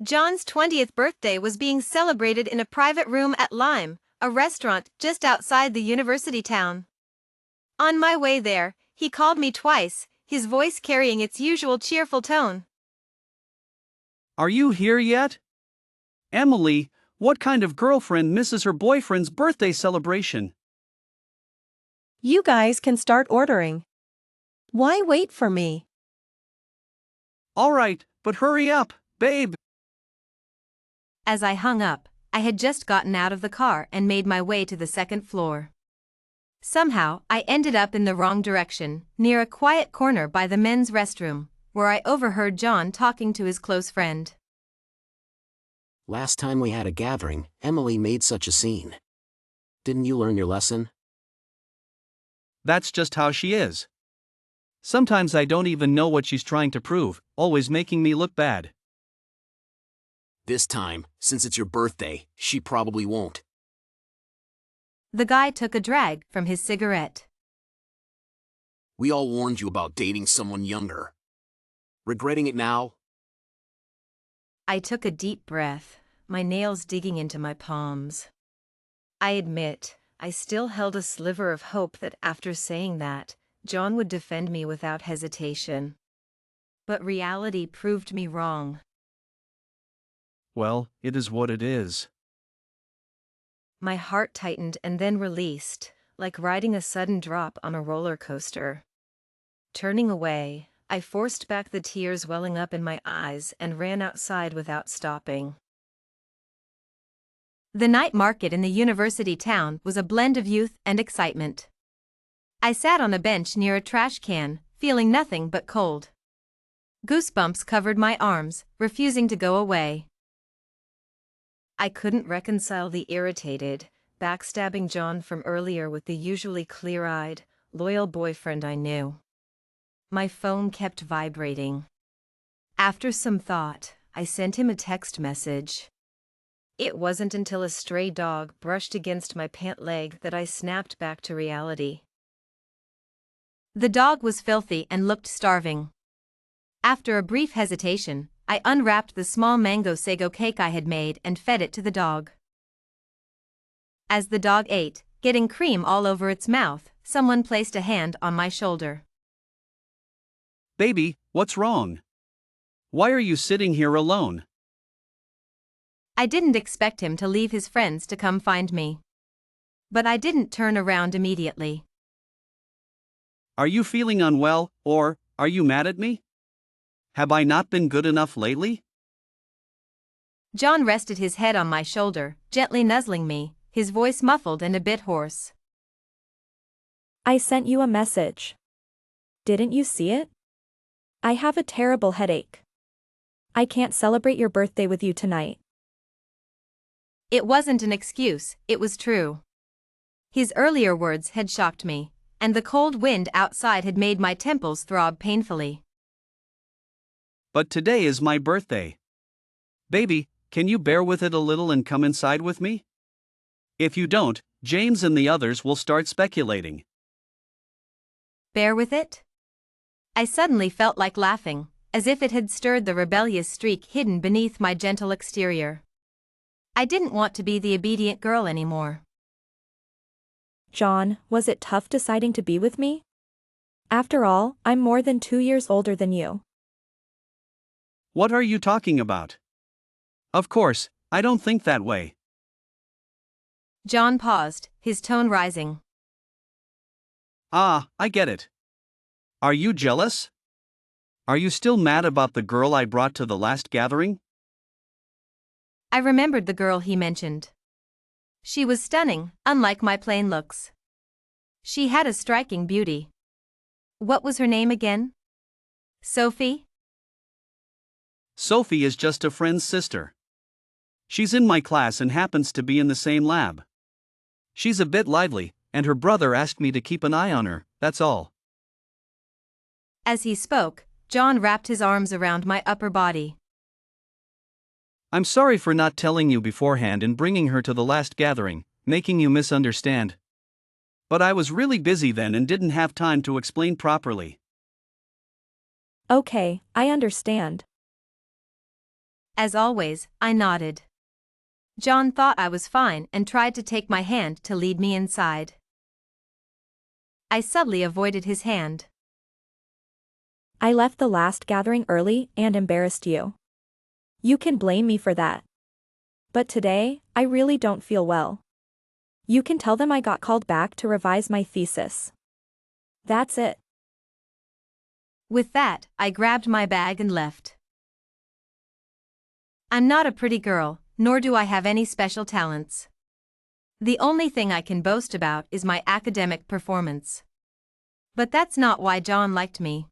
John's 20th birthday was being celebrated in a private room at Lime, a restaurant just outside the university town. On my way there, he called me twice, his voice carrying its usual cheerful tone. Are you here yet? Emily, what kind of girlfriend misses her boyfriend's birthday celebration? You guys can start ordering. Why wait for me? All right, but hurry up, babe. As I hung up, I had just gotten out of the car and made my way to the second floor. Somehow, I ended up in the wrong direction, near a quiet corner by the men's restroom, where I overheard John talking to his close friend. Last time we had a gathering, Emily made such a scene. Didn't you learn your lesson? That's just how she is. Sometimes I don't even know what she's trying to prove, always making me look bad. This time, since it's your birthday, she probably won't. The guy took a drag from his cigarette. We all warned you about dating someone younger. Regretting it now? I took a deep breath, my nails digging into my palms. I admit, I still held a sliver of hope that after saying that, John would defend me without hesitation. But reality proved me wrong. Well, it is what it is. My heart tightened and then released, like riding a sudden drop on a roller coaster. Turning away, I forced back the tears welling up in my eyes and ran outside without stopping. The night market in the university town was a blend of youth and excitement. I sat on a bench near a trash can, feeling nothing but cold. Goosebumps covered my arms, refusing to go away. I couldn't reconcile the irritated, backstabbing John from earlier with the usually clear-eyed, loyal boyfriend I knew. My phone kept vibrating. After some thought, I sent him a text message. It wasn't until a stray dog brushed against my pant leg that I snapped back to reality. The dog was filthy and looked starving. After a brief hesitation, I unwrapped the small mango sago cake I had made and fed it to the dog. As the dog ate, getting cream all over its mouth, someone placed a hand on my shoulder. Baby, what's wrong? Why are you sitting here alone? I didn't expect him to leave his friends to come find me. But I didn't turn around immediately. Are you feeling unwell, or are you mad at me? Have I not been good enough lately? John rested his head on my shoulder, gently nuzzling me, his voice muffled and a bit hoarse. I sent you a message. Didn't you see it? I have a terrible headache. I can't celebrate your birthday with you tonight. It wasn't an excuse, it was true. His earlier words had shocked me, and the cold wind outside had made my temples throb painfully. But today is my birthday. Baby, can you bear with it a little and come inside with me? If you don't, James and the others will start speculating. Bear with it? I suddenly felt like laughing, as if it had stirred the rebellious streak hidden beneath my gentle exterior. I didn't want to be the obedient girl anymore. John, was it tough deciding to be with me? After all, I'm more than 2 years older than you. What are you talking about? Of course, I don't think that way. John paused, his tone rising. Ah, I get it. Are you jealous? Are you still mad about the girl I brought to the last gathering? I remembered the girl he mentioned. She was stunning, unlike my plain looks. She had a striking beauty. What was her name again? Sophie? Sophie is just a friend's sister. She's in my class and happens to be in the same lab. She's a bit lively, and her brother asked me to keep an eye on her, that's all. As he spoke, John wrapped his arms around my upper body. I'm sorry for not telling you beforehand and bringing her to the last gathering, making you misunderstand. But I was really busy then and didn't have time to explain properly. Okay, I understand. As always, I nodded. John thought I was fine and tried to take my hand to lead me inside. I subtly avoided his hand. I left the last gathering early and embarrassed you. You can blame me for that. But today, I really don't feel well. You can tell them I got called back to revise my thesis. That's it. With that, I grabbed my bag and left. I'm not a pretty girl, nor do I have any special talents. The only thing I can boast about is my academic performance. But that's not why John liked me.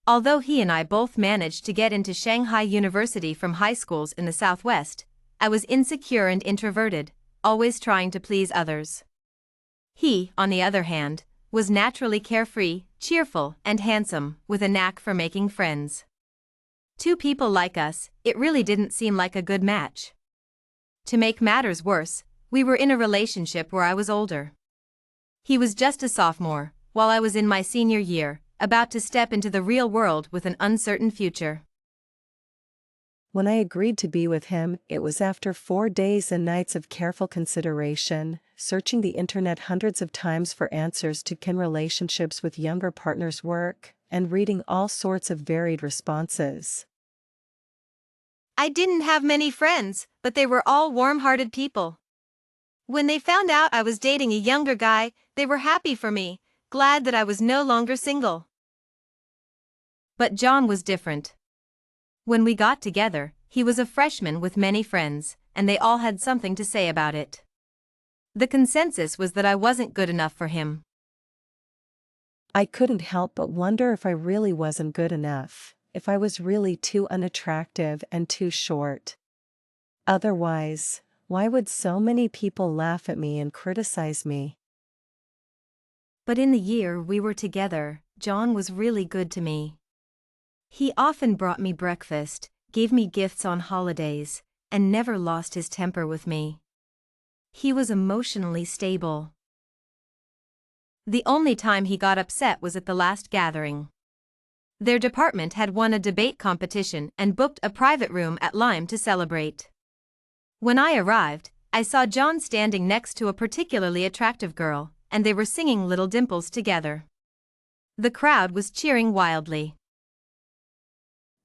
Although he and I both managed to get into Shanghai University from high schools in the Southwest, I was insecure and introverted, always trying to please others. He, on the other hand, was naturally carefree, cheerful, and handsome, with a knack for making friends. Two people like us, it really didn't seem like a good match. To make matters worse, we were in a relationship where I was older. He was just a sophomore, while I was in my senior year, about to step into the real world with an uncertain future. When I agreed to be with him, it was after 4 days and nights of careful consideration, searching the internet hundreds of times for answers to can relationships with younger partners work, and reading all sorts of varied responses. I didn't have many friends, but they were all warm-hearted people. When they found out I was dating a younger guy, they were happy for me, glad that I was no longer single. But John was different. When we got together, he was a freshman with many friends, and they all had something to say about it. The consensus was that I wasn't good enough for him. I couldn't help but wonder if I really wasn't good enough, if I was really too unattractive and too short. Otherwise, why would so many people laugh at me and criticize me? But in the year we were together, John was really good to me. He often brought me breakfast, gave me gifts on holidays, and never lost his temper with me. He was emotionally stable. The only time he got upset was at the last gathering. Their department had won a debate competition and booked a private room at Lyme to celebrate. When I arrived, I saw John standing next to a particularly attractive girl, and they were singing Little Dimples together. The crowd was cheering wildly.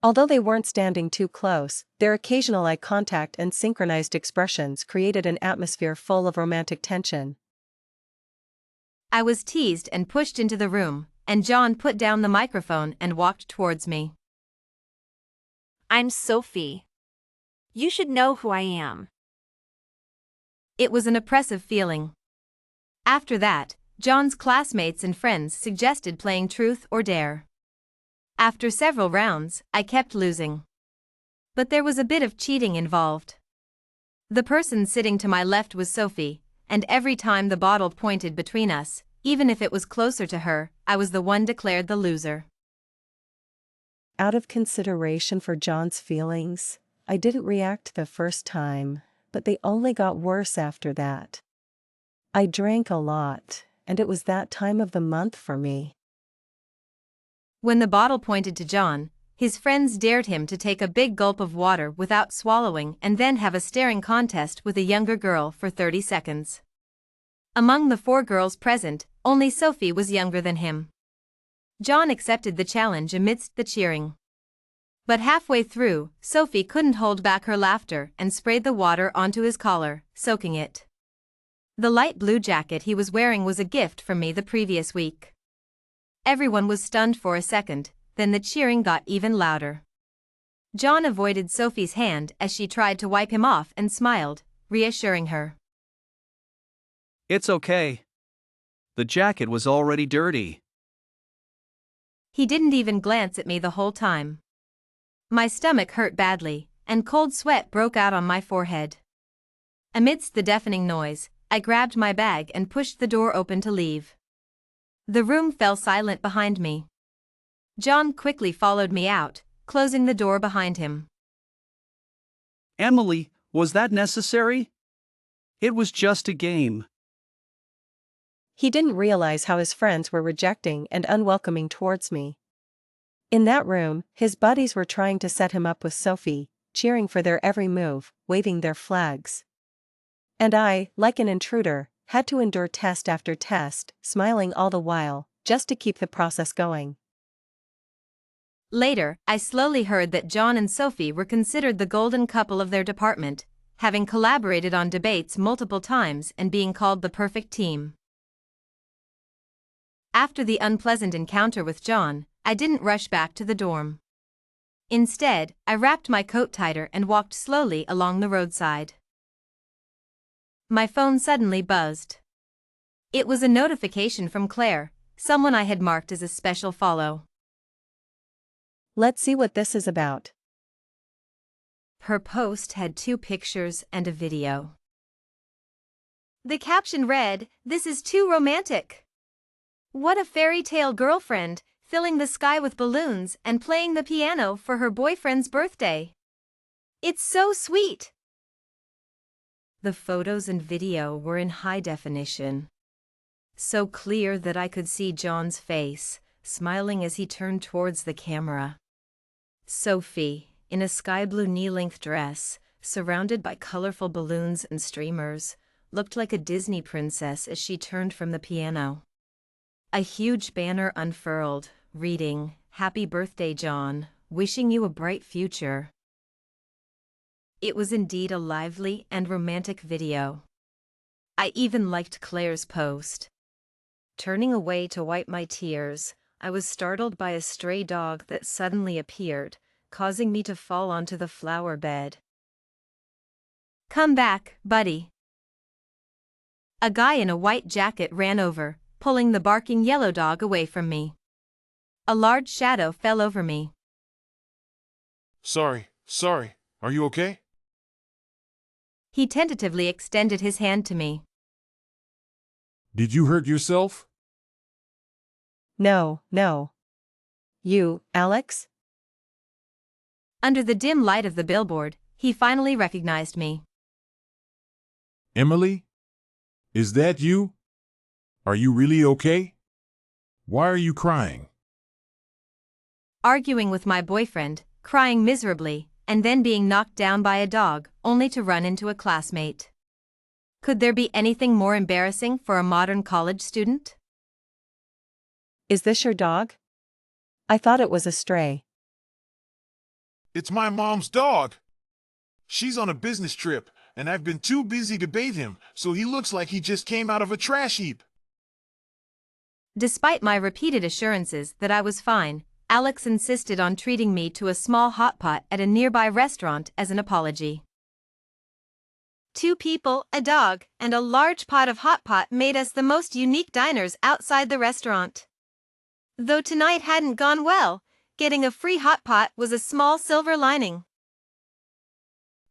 Although they weren't standing too close, their occasional eye contact and synchronized expressions created an atmosphere full of romantic tension. I was teased and pushed into the room, and John put down the microphone and walked towards me. I'm Sophie. You should know who I am. It was an oppressive feeling. After that, John's classmates and friends suggested playing Truth or Dare. After several rounds, I kept losing. But there was a bit of cheating involved. The person sitting to my left was Sophie, and every time the bottle pointed between us, even if it was closer to her, I was the one declared the loser. Out of consideration for John's feelings, I didn't react the first time, but they only got worse after that. I drank a lot, and it was that time of the month for me. When the bottle pointed to John, his friends dared him to take a big gulp of water without swallowing and then have a staring contest with a younger girl for 30 seconds. Among the 4 girls present, only Sophie was younger than him. John accepted the challenge amidst the cheering. But halfway through, Sophie couldn't hold back her laughter and sprayed the water onto his collar, soaking it. The light blue jacket he was wearing was a gift from me the previous week. Everyone was stunned for a second, then the cheering got even louder. John avoided Sophie's hand as she tried to wipe him off and smiled, reassuring her. It's okay. The jacket was already dirty. He didn't even glance at me the whole time. My stomach hurt badly, and cold sweat broke out on my forehead. Amidst the deafening noise, I grabbed my bag and pushed the door open to leave. The room fell silent behind me. John quickly followed me out, closing the door behind him. Emily, was that necessary? It was just a game. He didn't realize how his friends were rejecting and unwelcoming towards me. In that room, his buddies were trying to set him up with Sophie, cheering for their every move, waving their flags. And I, like an intruder, had to endure test after test, smiling all the while, just to keep the process going. Later, I slowly heard that John and Sophie were considered the golden couple of their department, having collaborated on debates multiple times and being called the perfect team. After the unpleasant encounter with John, I didn't rush back to the dorm. Instead, I wrapped my coat tighter and walked slowly along the roadside. My phone suddenly buzzed. It was a notification from Claire, someone I had marked as a special follow. Let's see what this is about. Her post had 2 pictures and a video. The caption read, "This is too romantic. What a fairy tale girlfriend, filling the sky with balloons and playing the piano for her boyfriend's birthday. It's so sweet." The photos and video were in high definition. So clear that I could see John's face, smiling as he turned towards the camera. Sophie, in a sky blue knee-length dress, surrounded by colorful balloons and streamers, looked like a Disney princess as she turned from the piano. A huge banner unfurled, reading, "Happy birthday, John, wishing you a bright future." It was indeed a lively and romantic video. I even liked Claire's post. Turning away to wipe my tears, I was startled by a stray dog that suddenly appeared, causing me to fall onto the flower bed. "Come back, buddy." A guy in a white jacket ran over, pulling the barking yellow dog away from me. A large shadow fell over me. Sorry, are you okay? He tentatively extended his hand to me. Did you hurt yourself? No. You, Alex? Under the dim light of the billboard, he finally recognized me. Emily? Is that you? Are you really okay? Why are you crying? Arguing with my boyfriend, crying miserably, and then being knocked down by a dog, only to run into a classmate. Could there be anything more embarrassing for a modern college student? Is this your dog? I thought it was a stray. It's my mom's dog. She's on a business trip, and I've been too busy to bathe him, so he looks like he just came out of a trash heap. Despite my repeated assurances that I was fine, Alex insisted on treating me to a small hot pot at a nearby restaurant as an apology. 2 people, a dog, and a large pot of hot pot made us the most unique diners outside the restaurant. Though tonight hadn't gone well, getting a free hot pot was a small silver lining.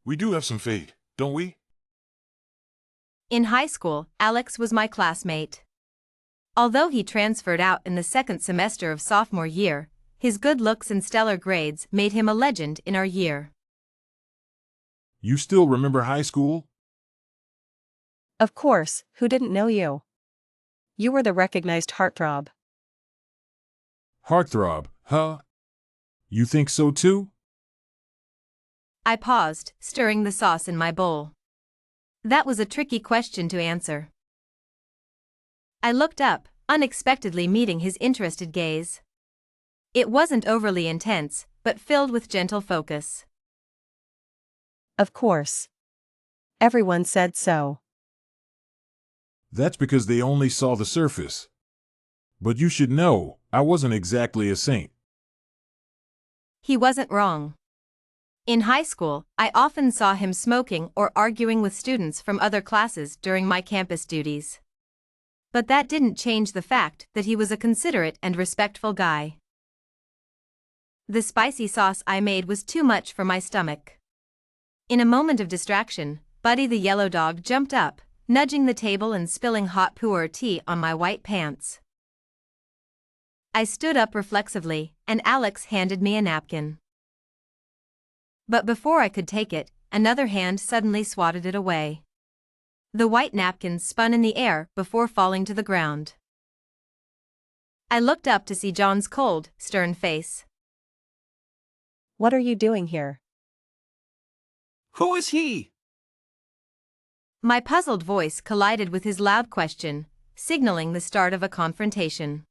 We do have some fade, don't we? In high school, Alex was my classmate. Although he transferred out in the 2nd semester of sophomore year, his good looks and stellar grades made him a legend in our year. You still remember high school? Of course, who didn't know you? You were the recognized heartthrob. Heartthrob, huh? You think so too? I paused, stirring the sauce in my bowl. That was a tricky question to answer. I looked up, unexpectedly meeting his interested gaze. It wasn't overly intense, but filled with gentle focus. Of course. Everyone said so. That's because they only saw the surface. But you should know, I wasn't exactly a saint. He wasn't wrong. In high school, I often saw him smoking or arguing with students from other classes during my campus duties. But that didn't change the fact that he was a considerate and respectful guy. The spicy sauce I made was too much for my stomach. In a moment of distraction, Buddy the yellow dog jumped up, nudging the table and spilling hot pu'er tea on my white pants. I stood up reflexively, and Alex handed me a napkin. But before I could take it, another hand suddenly swatted it away. The white napkin spun in the air before falling to the ground. I looked up to see John's cold, stern face. What are you doing here? Who is he? My puzzled voice collided with his loud question, signaling the start of a confrontation.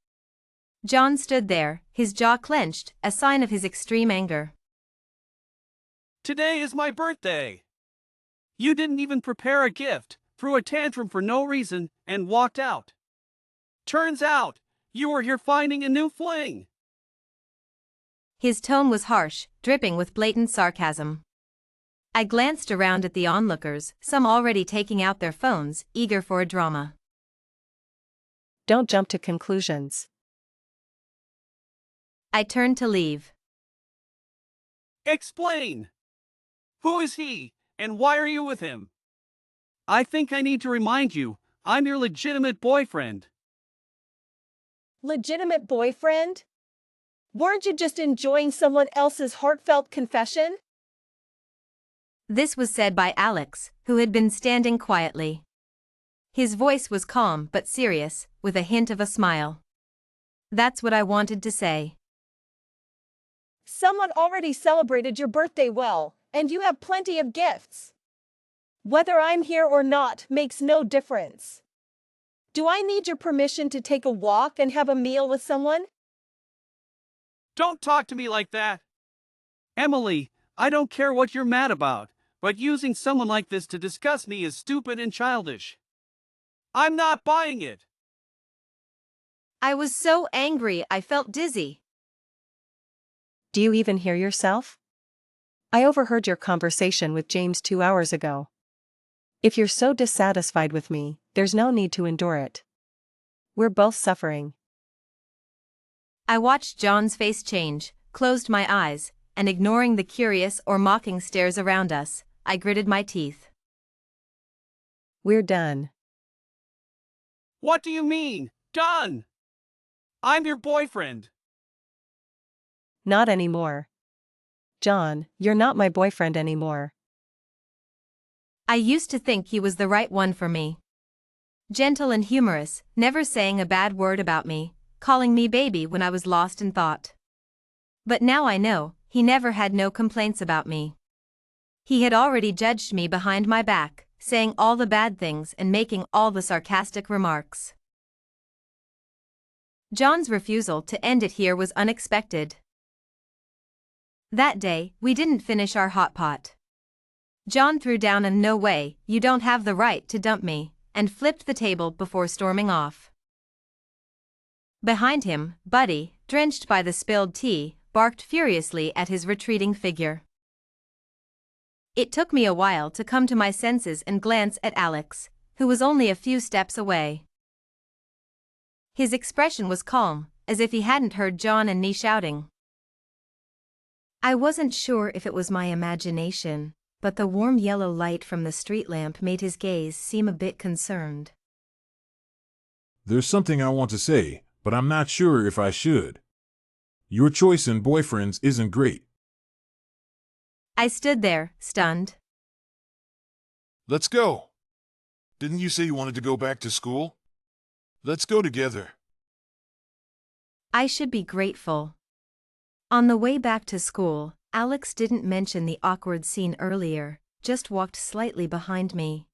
John stood there, his jaw clenched, a sign of his extreme anger. Today is my birthday. You didn't even prepare a gift, threw a tantrum for no reason, and walked out. Turns out, you were here finding a new fling. His tone was harsh, dripping with blatant sarcasm. I glanced around at the onlookers, some already taking out their phones, eager for a drama. Don't jump to conclusions. I turned to leave. Explain. Who is he, and why are you with him? I think I need to remind you, I'm your legitimate boyfriend. Legitimate boyfriend? Weren't you just enjoying someone else's heartfelt confession? This was said by Alex, who had been standing quietly. His voice was calm but serious, with a hint of a smile. That's what I wanted to say. Someone already celebrated your birthday well, and you have plenty of gifts. Whether I'm here or not makes no difference. Do I need your permission to take a walk and have a meal with someone? Don't talk to me like that. Emily, I don't care what you're mad about, but using someone like this to discuss me is stupid and childish. I'm not buying it. I was so angry I felt dizzy. Do you even hear yourself? I overheard your conversation with James 2 hours ago. If you're so dissatisfied with me, there's no need to endure it. We're both suffering. I watched John's face change, closed my eyes, and ignoring the curious or mocking stares around us, I gritted my teeth. We're done. What do you mean, done? I'm your boyfriend. Not anymore. John, you're not my boyfriend anymore. I used to think he was the right one for me. Gentle and humorous, never saying a bad word about me, calling me baby when I was lost in thought. But now I know, he never had no complaints about me. He had already judged me behind my back, saying all the bad things and making all the sarcastic remarks. John's refusal to end it here was unexpected. That day, we didn't finish our hot pot. John threw down a "no way, you don't have the right to dump me," and flipped the table before storming off. Behind him, Buddy, drenched by the spilled tea, barked furiously at his retreating figure. It took me a while to come to my senses and glance at Alex, who was only a few steps away. His expression was calm, as if he hadn't heard John and me shouting. I wasn't sure if it was my imagination, but the warm yellow light from the street lamp made his gaze seem a bit concerned. There's something I want to say, but I'm not sure if I should. Your choice in boyfriends isn't great. I stood there, stunned. Let's go. Didn't you say you wanted to go back to school? Let's go together. I should be grateful. On the way back to school, Alex didn't mention the awkward scene earlier, just walked slightly behind me.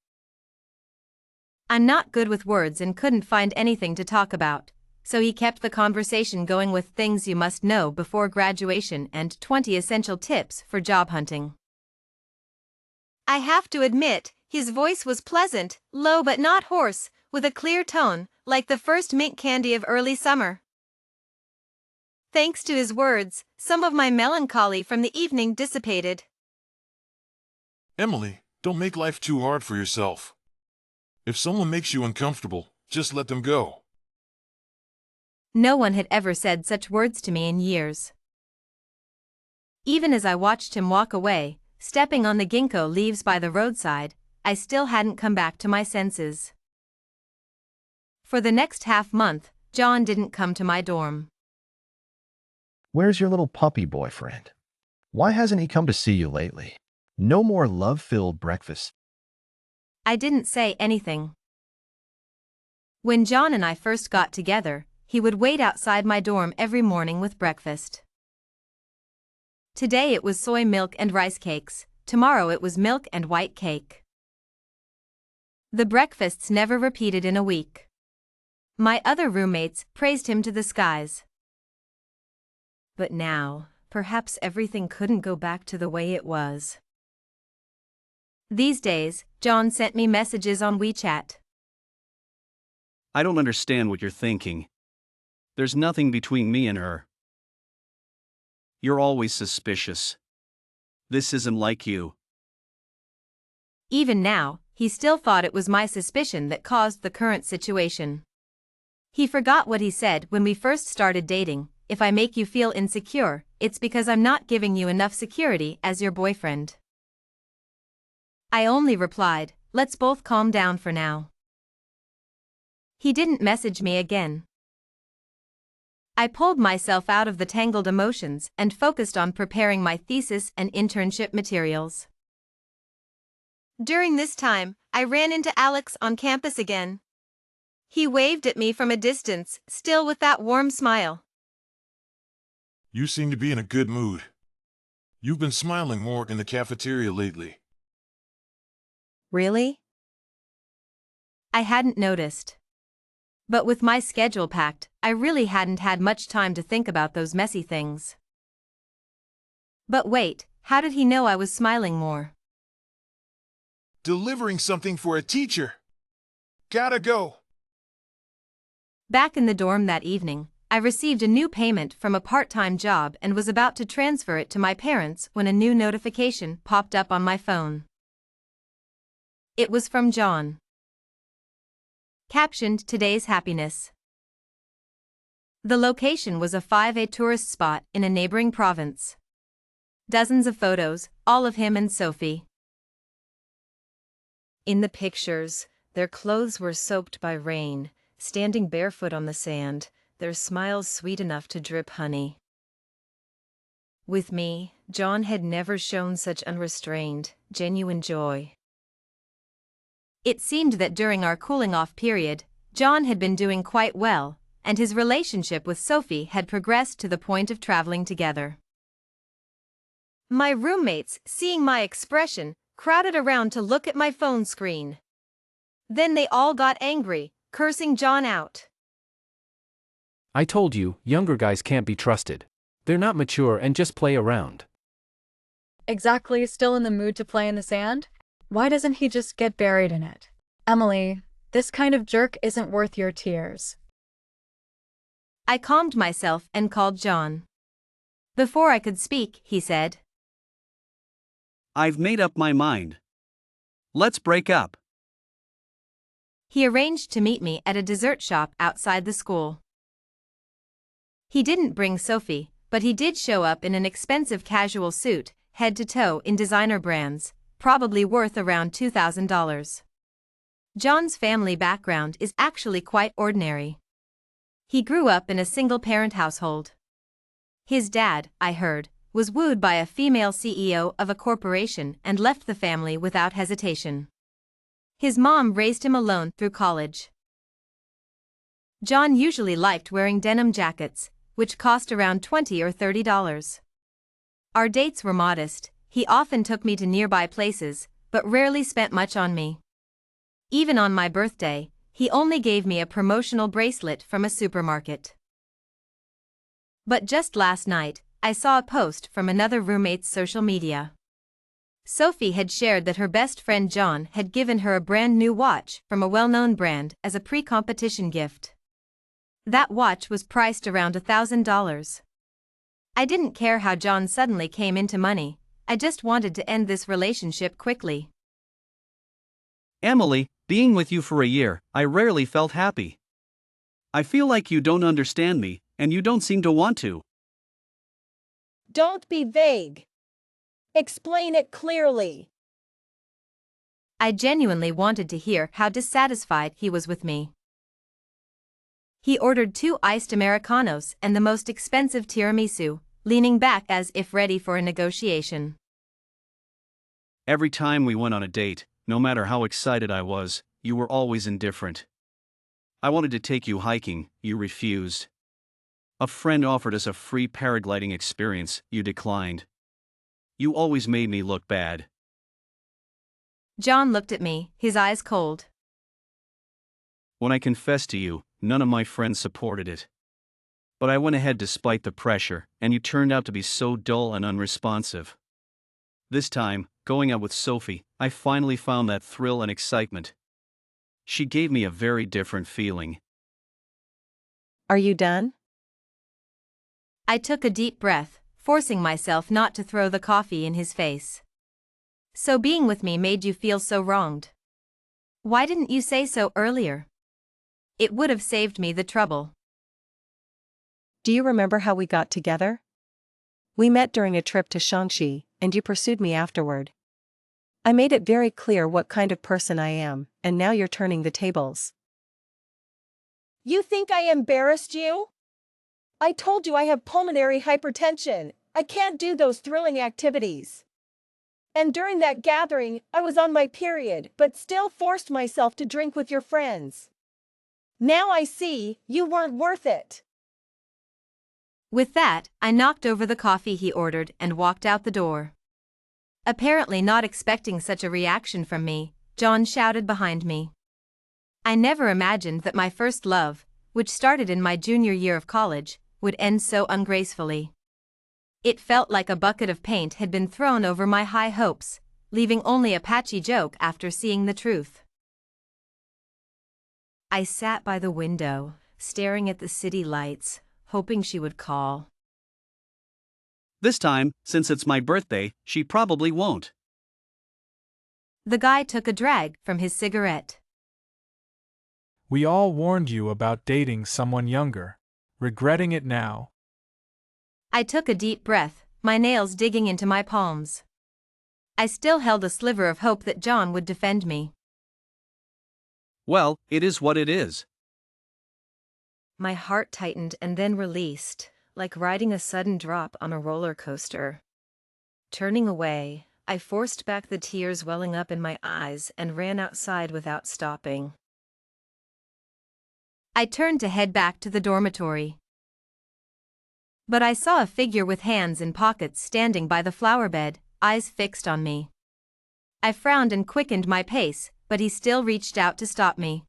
I'm not good with words and couldn't find anything to talk about, so he kept the conversation going with things you must know before graduation and 20 essential tips for job hunting. I have to admit, his voice was pleasant, low but not hoarse, with a clear tone, like the first mint candy of early summer. Thanks to his words, some of my melancholy from the evening dissipated. Emily, don't make life too hard for yourself. If someone makes you uncomfortable, just let them go. No one had ever said such words to me in years. Even as I watched him walk away, stepping on the ginkgo leaves by the roadside, I still hadn't come back to my senses. For the next half-month, John didn't come to my dorm. Where's your little puppy boyfriend? Why hasn't he come to see you lately? No more love-filled breakfast. I didn't say anything. When John and I first got together, he would wait outside my dorm every morning with breakfast. Today it was soy milk and rice cakes, tomorrow it was milk and white cake. The breakfasts never repeated in a week. My other roommates praised him to the skies. But now, perhaps everything couldn't go back to the way it was. These days, John sent me messages on WeChat. I don't understand what you're thinking. There's nothing between me and her. You're always suspicious. This isn't like you. Even now, he still thought it was my suspicion that caused the current situation. He forgot what he said when we first started dating: if I make you feel insecure, it's because I'm not giving you enough security as your boyfriend. I only replied, let's both calm down for now. He didn't message me again. I pulled myself out of the tangled emotions and focused on preparing my thesis and internship materials. During this time, I ran into Alex on campus again. He waved at me from a distance, still with that warm smile. You seem to be in a good mood. You've been smiling more in the cafeteria lately. Really? I hadn't noticed. But with my schedule packed, I really hadn't had much time to think about those messy things. But wait, how did he know I was smiling more? Delivering something for a teacher. Gotta go. Back in the dorm that evening, I received a new payment from a part-time job and was about to transfer it to my parents when a new notification popped up on my phone. It was from John. Captioned, "Today's happiness." The location was a 5A tourist spot in a neighboring province. Dozens of photos, all of him and Sophie. In the pictures, their clothes were soaked by rain, standing barefoot on the sand, their smiles sweet enough to drip honey. With me, John had never shown such unrestrained, genuine joy. It seemed that during our cooling-off period, John had been doing quite well, and his relationship with Sophie had progressed to the point of traveling together. My roommates, seeing my expression, crowded around to look at my phone screen. Then they all got angry, cursing John out. I told you, younger guys can't be trusted. They're not mature and just play around. Exactly, still in the mood to play in the sand? Why doesn't he just get buried in it? Emily, this kind of jerk isn't worth your tears. I calmed myself and called John. Before I could speak, he said, I've made up my mind. Let's break up. He arranged to meet me at a dessert shop outside the school. He didn't bring Sophie, but he did show up in an expensive casual suit, head to toe in designer brands, probably worth around $2,000. John's family background is actually quite ordinary. He grew up in a single-parent household. His dad, I heard, was wooed by a female CEO of a corporation and left the family without hesitation. His mom raised him alone through college. John usually liked wearing denim jackets, which cost around $20 or $30. Our dates were modest. He often took me to nearby places, but rarely spent much on me. Even on my birthday, he only gave me a promotional bracelet from a supermarket. But just last night, I saw a post from another roommate's social media. Sophie had shared that her best friend John had given her a brand new watch from a well-known brand as a pre-competition gift. That watch was priced around $1,000. I didn't care how John suddenly came into money, I just wanted to end this relationship quickly. Emily, being with you for a year, I rarely felt happy. I feel like you don't understand me, and you don't seem to want to. Don't be vague. Explain it clearly. I genuinely wanted to hear how dissatisfied he was with me. He ordered 2 iced Americanos and the most expensive tiramisu, leaning back as if ready for a negotiation. Every time we went on a date, no matter how excited I was, you were always indifferent. I wanted to take you hiking, you refused. A friend offered us a free paragliding experience, you declined. You always made me look bad. John looked at me, his eyes cold. When I confessed to you, none of my friends supported it. But I went ahead despite the pressure, and you turned out to be so dull and unresponsive. This time, going out with Sophie, I finally found that thrill and excitement. She gave me a very different feeling. Are you done? I took a deep breath, forcing myself not to throw the coffee in his face. So being with me made you feel so wronged. Why didn't you say so earlier? It would have saved me the trouble. Do you remember how we got together? We met during a trip to Shaanxi, and you pursued me afterward. I made it very clear what kind of person I am, and now you're turning the tables. You think I embarrassed you? I told you I have pulmonary hypertension. I can't do those thrilling activities. And during that gathering, I was on my period, but still forced myself to drink with your friends. Now I see, you weren't worth it. With that, I knocked over the coffee he ordered and walked out the door. Apparently not expecting such a reaction from me, John shouted behind me. I never imagined that my first love, which started in my junior year of college, would end so ungracefully. It felt like a bucket of paint had been thrown over my high hopes, leaving only a patchy joke after seeing the truth. I sat by the window, staring at the city lights, hoping she would call. This time, since it's my birthday, she probably won't. The guy took a drag from his cigarette. We all warned you about dating someone younger. Regretting it now. I took a deep breath, my nails digging into my palms. I still held a sliver of hope that John would defend me. Well, it is what it is. My heart tightened and then released, like riding a sudden drop on a roller coaster. Turning away, I forced back the tears welling up in my eyes and ran outside without stopping. I turned to head back to the dormitory. But I saw a figure with hands in pockets standing by the flower bed, eyes fixed on me. I frowned and quickened my pace, but he still reached out to stop me.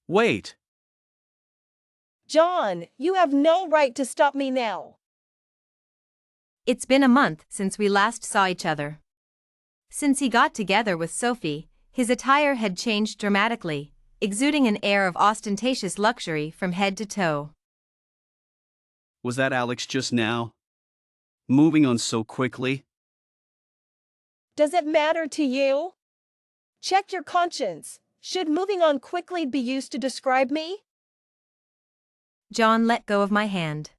Wait. John, you have no right to stop me now. It's been a month since we last saw each other. Since he got together with Sophie, his attire had changed dramatically, exuding an air of ostentatious luxury from head to toe. Was that Alex just now? Moving on so quickly? Does it matter to you? Check your conscience. Should moving on quickly be used to describe me? John let go of my hand.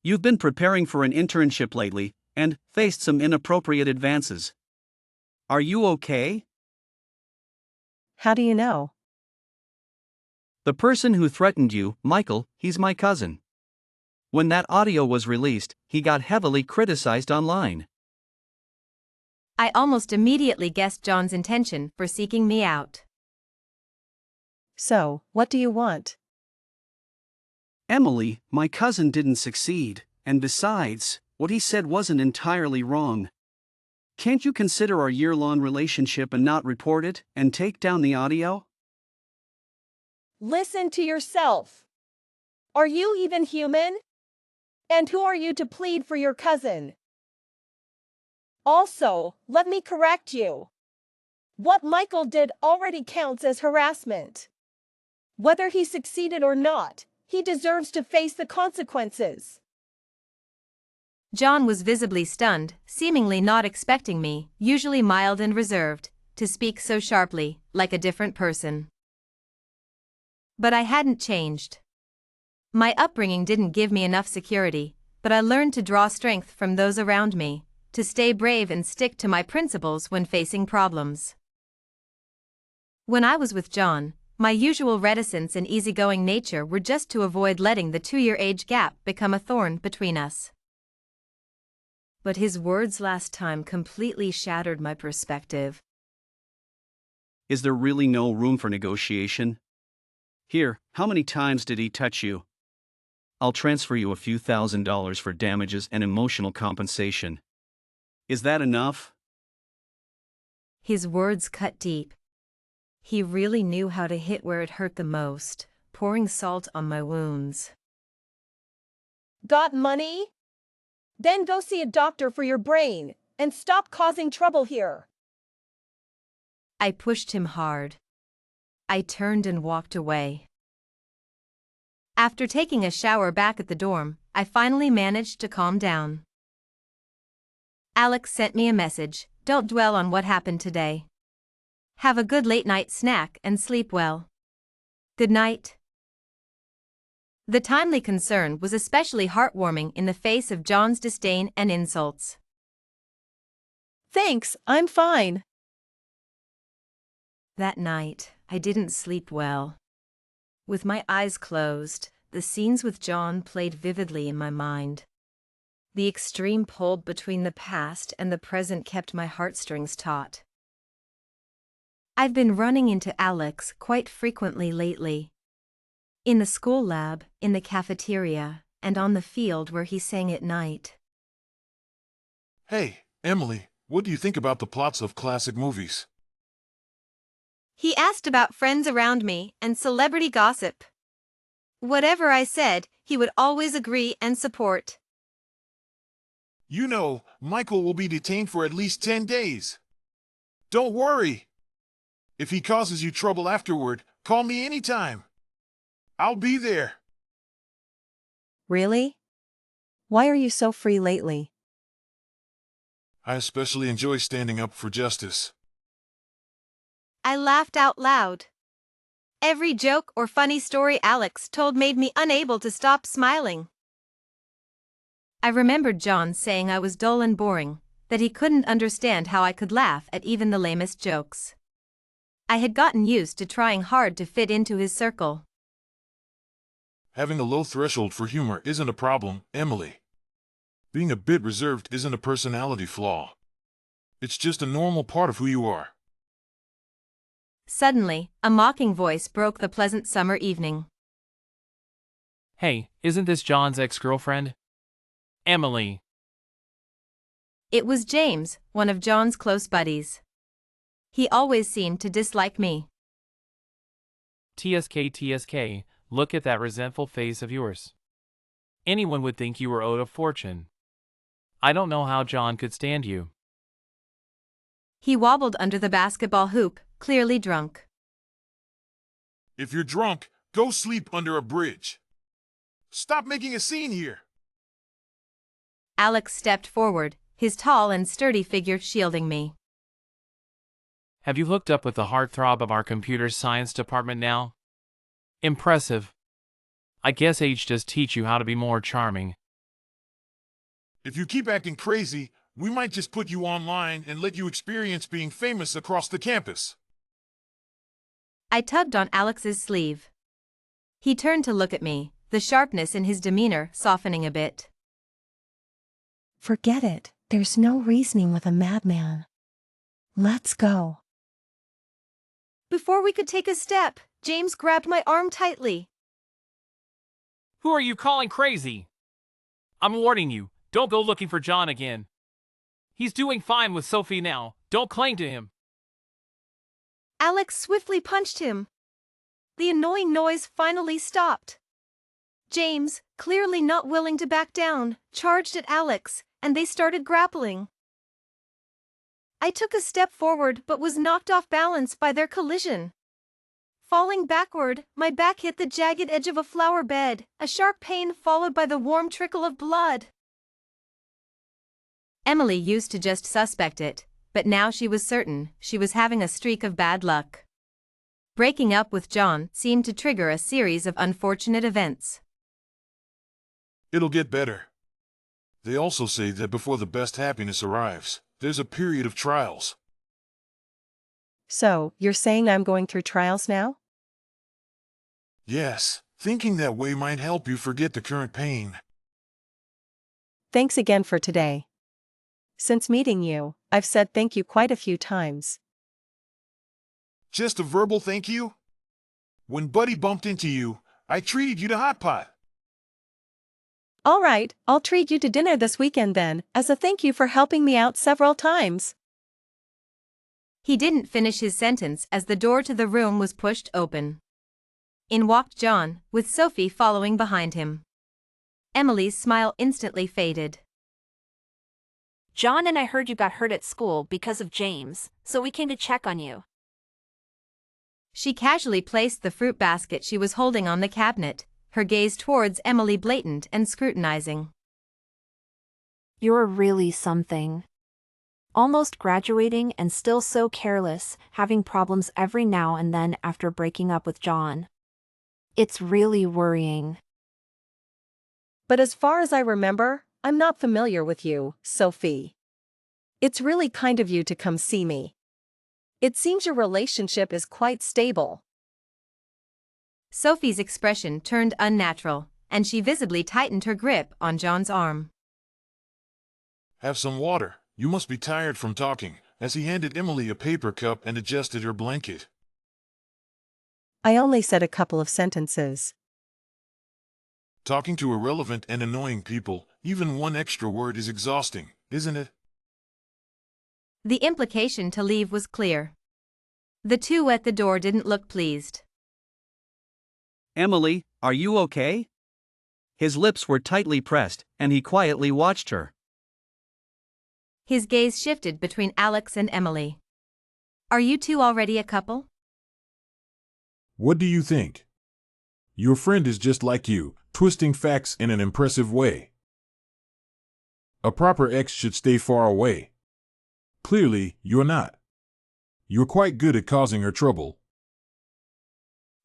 You've been preparing for an internship lately, and faced some inappropriate advances. Are you okay? How do you know? The person who threatened you, Michael, he's my cousin. When that audio was released, he got heavily criticized online. I almost immediately guessed John's intention for seeking me out. So, what do you want? Emily, my cousin didn't succeed, and besides, what he said wasn't entirely wrong. Can't you consider our year-long relationship and not report it, and take down the audio? Listen to yourself. Are you even human? And who are you to plead for your cousin? Also, let me correct you. What Michael did already counts as harassment. Whether he succeeded or not, he deserves to face the consequences. John was visibly stunned, seemingly not expecting me, usually mild and reserved, to speak so sharply, like a different person. But I hadn't changed. My upbringing didn't give me enough security, but I learned to draw strength from those around me, to stay brave and stick to my principles when facing problems. When I was with John, my usual reticence and easygoing nature were just to avoid letting the 2-year age gap become a thorn between us. But his words last time completely shattered my perspective. Is there really no room for negotiation? Here, how many times did he touch you? I'll transfer you a few $1,000s for damages and emotional compensation. Is that enough? His words cut deep. He really knew how to hit where it hurt the most, pouring salt on my wounds. Got money? Then go see a doctor for your brain, and stop causing trouble here. I pushed him hard. I turned and walked away. After taking a shower back at the dorm, I finally managed to calm down. Alex sent me a message, "Don't dwell on what happened today. Have a good late-night snack and sleep well. Good night." The timely concern was especially heartwarming in the face of John's disdain and insults. Thanks, I'm fine. That night, I didn't sleep well. With my eyes closed, the scenes with John played vividly in my mind. The extreme pull between the past and the present kept my heartstrings taut. I've been running into Alex quite frequently lately. In the school lab, in the cafeteria, and on the field where he sang at night. Hey, Emily, what do you think about the plots of classic movies? He asked about friends around me and celebrity gossip. Whatever I said, he would always agree and support. You know, Michael will be detained for at least 10 days. Don't worry. If he causes you trouble afterward, call me anytime. I'll be there. Really? Why are you so free lately? I especially enjoy standing up for justice. I laughed out loud. Every joke or funny story Alex told made me unable to stop smiling. I remembered John saying I was dull and boring, that he couldn't understand how I could laugh at even the lamest jokes. I had gotten used to trying hard to fit into his circle. Having a low threshold for humor isn't a problem, Emily. Being a bit reserved isn't a personality flaw. It's just a normal part of who you are. Suddenly, a mocking voice broke the pleasant summer evening. Hey, isn't this John's ex-girlfriend? Emily. It was James, one of John's close buddies. He always seemed to dislike me. TSK, look at that resentful face of yours. Anyone would think you were owed a fortune. I don't know how John could stand you. He wobbled under the basketball hoop, clearly drunk. If you're drunk, go sleep under a bridge. Stop making a scene here. Alex stepped forward, his tall and sturdy figure shielding me. Have you hooked up with the heartthrob of our computer science department now? Impressive. I guess age does teach you how to be more charming. If you keep acting crazy, we might just put you online and let you experience being famous across the campus. I tugged on Alex's sleeve. He turned to look at me, the sharpness in his demeanor softening a bit. Forget it. There's no reasoning with a madman. Let's go. Before we could take a step, James grabbed my arm tightly. Who are you calling crazy? I'm warning you, don't go looking for John again. He's doing fine with Sophie now, don't cling to him. Alex swiftly punched him. The annoying noise finally stopped. James, clearly not willing to back down, charged at Alex, and they started grappling. I took a step forward but was knocked off balance by their collision. Falling backward, my back hit the jagged edge of a flower bed, a sharp pain followed by the warm trickle of blood. Emily used to just suspect it, but now she was certain she was having a streak of bad luck. Breaking up with John seemed to trigger a series of unfortunate events. It'll get better. They also say that before the best happiness arrives, there's a period of trials. So, you're saying I'm going through trials now? Yes, thinking that way might help you forget the current pain. Thanks again for today. Since meeting you, I've said thank you quite a few times. Just a verbal thank you? When Buddy bumped into you, I treated you to hot pot. All right, I'll treat you to dinner this weekend then, as a thank you for helping me out several times. He didn't finish his sentence as the door to the room was pushed open. In walked John, with Sophie following behind him. Emily's smile instantly faded. John and I heard you got hurt at school because of James, so we came to check on you. She casually placed the fruit basket she was holding on the cabinet, her gaze towards Emily blatant and scrutinizing. You're really something. Almost graduating and still so careless, having problems every now and then after breaking up with John. It's really worrying. But as far as I remember, I'm not familiar with you, Sophie. It's really kind of you to come see me. It seems your relationship is quite stable. Sophie's expression turned unnatural, and she visibly tightened her grip on John's arm. Have some water. You must be tired from talking, as he handed Emily a paper cup and adjusted her blanket. I only said a couple of sentences. Talking to irrelevant and annoying people, even one extra word is exhausting, isn't it? The implication to leave was clear. The two at the door didn't look pleased. Emily, are you okay? His lips were tightly pressed, and he quietly watched her. His gaze shifted between Alex and Emily. Are you two already a couple? What do you think? Your friend is just like you, twisting facts in an impressive way. A proper ex should stay far away. Clearly, you're not. You're quite good at causing her trouble.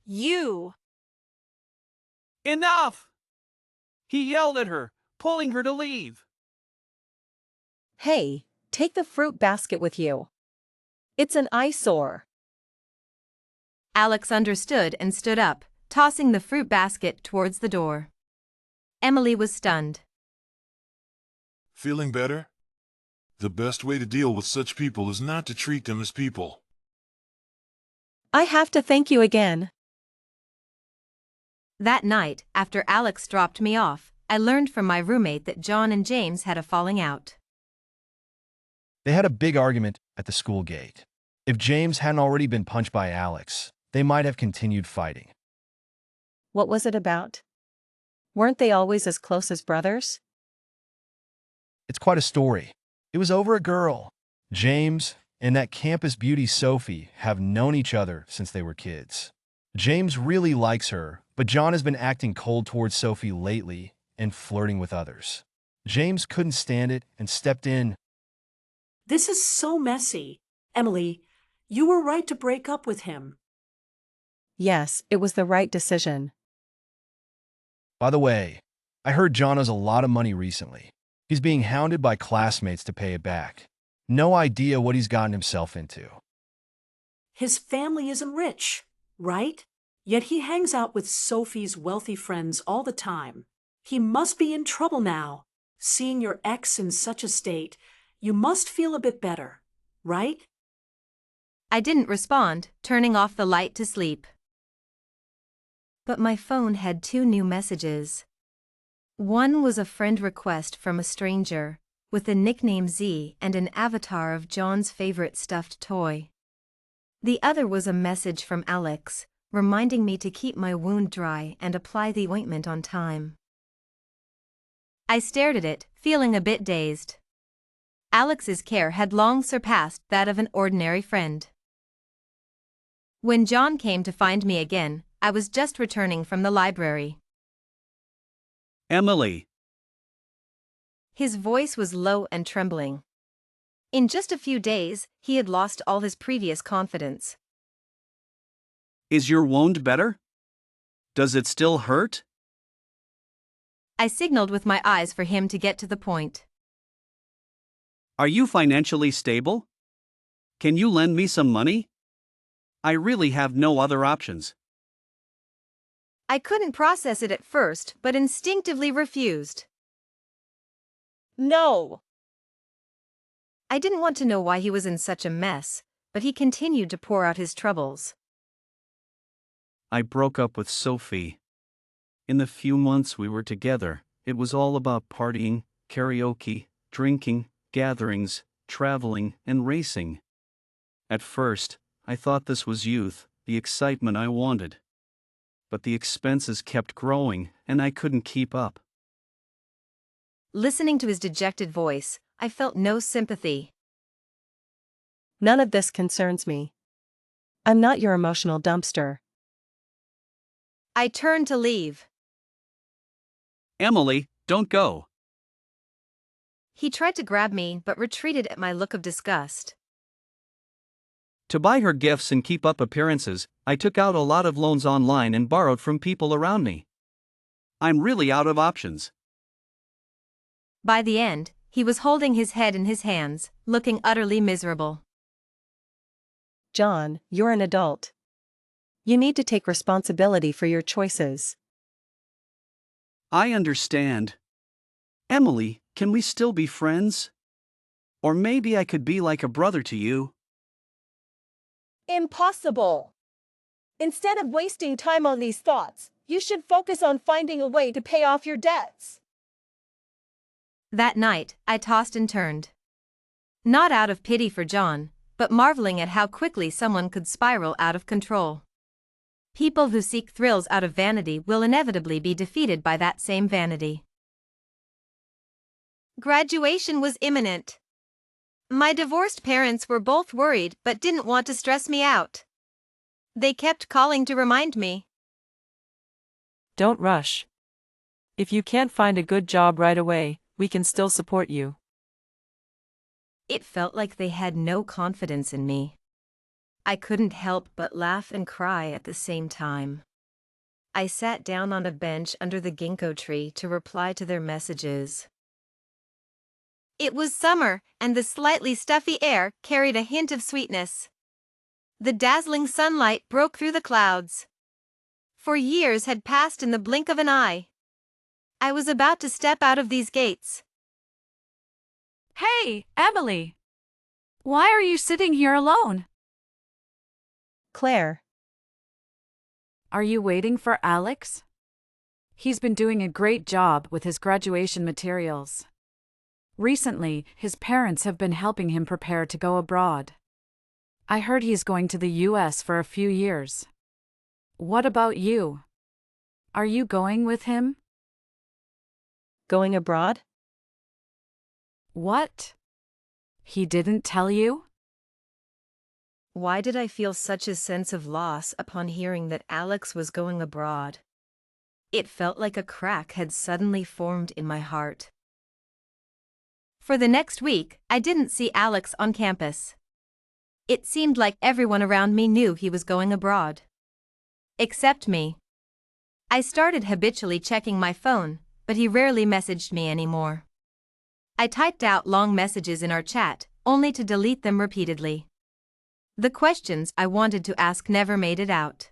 You! Enough! He yelled at her, pulling her to leave. Hey, take the fruit basket with you. It's an eyesore. Alex understood and stood up, tossing the fruit basket towards the door. Emily was stunned. Feeling better? The best way to deal with such people is not to treat them as people. I have to thank you again. That night, after Alex dropped me off, I learned from my roommate that John and James had a falling out. They had a big argument at the school gate. If James hadn't already been punched by Alex, they might have continued fighting. What was it about? Weren't they always as close as brothers? It's quite a story. It was over a girl. James and that campus beauty Sophie have known each other since they were kids. James really likes her, but John has been acting cold towards Sophie lately and flirting with others. James couldn't stand it and stepped in. This is so messy. Emily, you were right to break up with him. Yes, it was the right decision. By the way, I heard John owes a lot of money recently. He's being hounded by classmates to pay it back. No idea what he's gotten himself into. His family isn't rich, right? Yet he hangs out with Sophie's wealthy friends all the time. He must be in trouble now. Seeing your ex in such a state, you must feel a bit better, right? I didn't respond, turning off the light to sleep. But my phone had 2 new messages. One was a friend request from a stranger, with the nickname Z and an avatar of John's favorite stuffed toy. The other was a message from Alex, reminding me to keep my wound dry and apply the ointment on time. I stared at it, feeling a bit dazed. Alex's care had long surpassed that of an ordinary friend. When John came to find me again, I was just returning from the library. Emily. His voice was low and trembling. In just a few days, he had lost all his previous confidence. Is your wound better? Does it still hurt? I signaled with my eyes for him to get to the point. Are you financially stable? Can you lend me some money? I really have no other options. I couldn't process it at first, but instinctively refused. No. I didn't want to know why he was in such a mess, but he continued to pour out his troubles. I broke up with Sophie. In the few months we were together, it was all about partying, karaoke, drinking, gatherings, traveling, and racing. At first, I thought this was youth, the excitement I wanted. But the expenses kept growing, and I couldn't keep up. Listening to his dejected voice, I felt no sympathy. None of this concerns me. I'm not your emotional dumpster. I turned to leave. Emily, don't go. He tried to grab me but retreated at my look of disgust. To buy her gifts and keep up appearances, I took out a lot of loans online and borrowed from people around me. I'm really out of options. By the end, he was holding his head in his hands, looking utterly miserable. John, you're an adult. You need to take responsibility for your choices. I understand. Emily, can we still be friends? Or maybe I could be like a brother to you. Impossible. Instead of wasting time on these thoughts, you should focus on finding a way to pay off your debts. That night, I tossed and turned. Not out of pity for John, but marveling at how quickly someone could spiral out of control. People who seek thrills out of vanity will inevitably be defeated by that same vanity. Graduation was imminent. My divorced parents were both worried but didn't want to stress me out. They kept calling to remind me. Don't rush. If you can't find a good job right away, we can still support you. It felt like they had no confidence in me. I couldn't help but laugh and cry at the same time. I sat down on a bench under the ginkgo tree to reply to their messages. It was summer, and the slightly stuffy air carried a hint of sweetness. The dazzling sunlight broke through the clouds. 4 years had passed in the blink of an eye. I was about to step out of these gates. Hey, Emily! Why are you sitting here alone? Claire. Are you waiting for Alex? He's been doing a great job with his graduation materials. Recently, his parents have been helping him prepare to go abroad. I heard he's going to the US for a few years. What about you? Are you going with him? Going abroad? What? He didn't tell you? Why did I feel such a sense of loss upon hearing that Alex was going abroad? It felt like a crack had suddenly formed in my heart. For the next week, I didn't see Alex on campus. It seemed like everyone around me knew he was going abroad. Except me. I started habitually checking my phone, but he rarely messaged me anymore. I typed out long messages in our chat, only to delete them repeatedly. The questions I wanted to ask never made it out.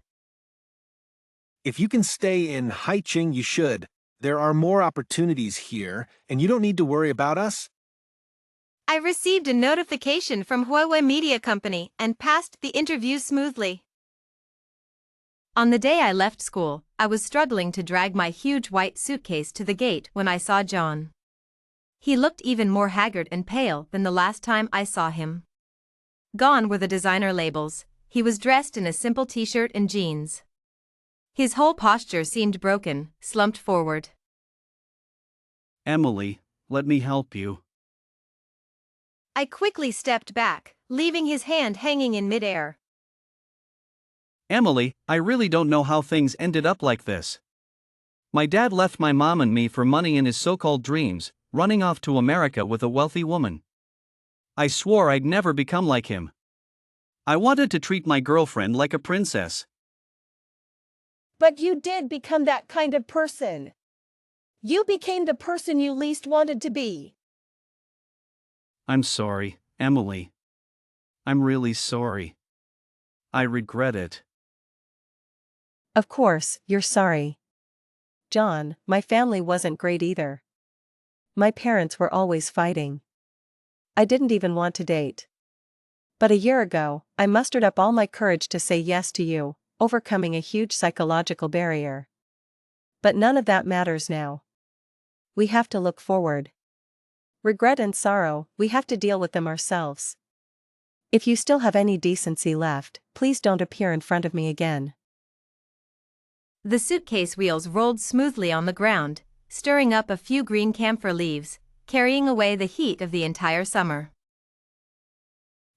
If you can stay in Haicheng, you should. There are more opportunities here, and you don't need to worry about us. I received a notification from Huawei Media Company and passed the interview smoothly. On the day I left school, I was struggling to drag my huge white suitcase to the gate when I saw John. He looked even more haggard and pale than the last time I saw him. Gone were the designer labels. He was dressed in a simple t-shirt and jeans. His whole posture seemed broken, slumped forward. Emily, let me help you. I quickly stepped back, leaving his hand hanging in midair. Emily, I really don't know how things ended up like this. My dad left my mom and me for money in his so-called dreams, running off to America with a wealthy woman. I swore I'd never become like him. I wanted to treat my girlfriend like a princess. But you did become that kind of person. You became the person you least wanted to be. I'm sorry, Emily. I'm really sorry. I regret it. Of course, you're sorry. John, my family wasn't great either. My parents were always fighting. I didn't even want to date. But a year ago, I mustered up all my courage to say yes to you, overcoming a huge psychological barrier. But none of that matters now. we have to look forward. Regret and sorrow, we have to deal with them ourselves. If you still have any decency left, please don't appear in front of me again. The suitcase wheels rolled smoothly on the ground, stirring up a few green camphor leaves, carrying away the heat of the entire summer.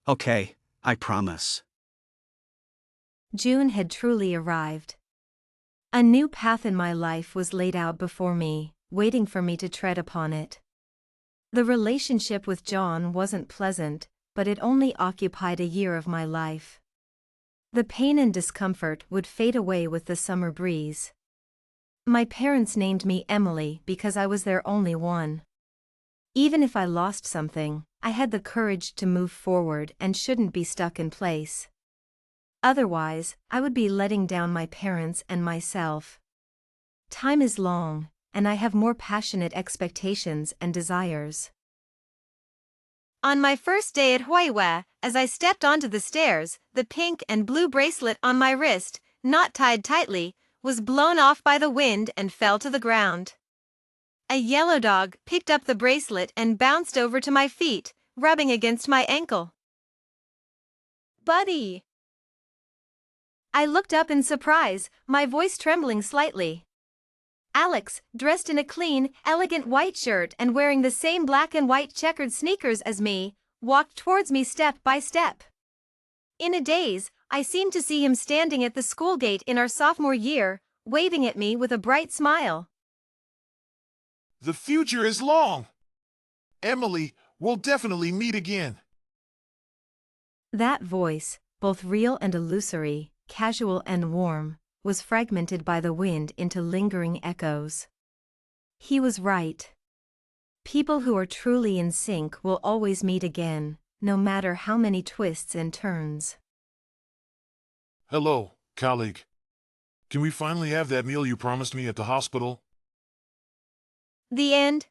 Okay, I promise. June had truly arrived. A new path in my life was laid out before me, waiting for me to tread upon it. The relationship with John wasn't pleasant, but it only occupied a year of my life. The pain and discomfort would fade away with the summer breeze. My parents named me Emily because I was their only one. Even if I lost something, I had the courage to move forward and shouldn't be stuck in place. Otherwise, I would be letting down my parents and myself. Time is long, and I have more passionate expectations and desires. On my first day at Huiwa, as I stepped onto the stairs, the pink and blue bracelet on my wrist, not tied tightly, was blown off by the wind and fell to the ground. A yellow dog picked up the bracelet and bounced over to my feet, rubbing against my ankle. "Buddy!" I looked up in surprise, my voice trembling slightly. Alex, dressed in a clean, elegant white shirt and wearing the same black and white checkered sneakers as me, walked towards me step by step. In a daze, I seemed to see him standing at the school gate in our sophomore year, waving at me with a bright smile. The future is long. Emily, we'll definitely meet again. That voice, both real and illusory, casual and warm, was fragmented by the wind into lingering echoes. He was right. People who are truly in sync will always meet again, no matter how many twists and turns. Hello, colleague. Can we finally have that meal you promised me at the hospital? The end.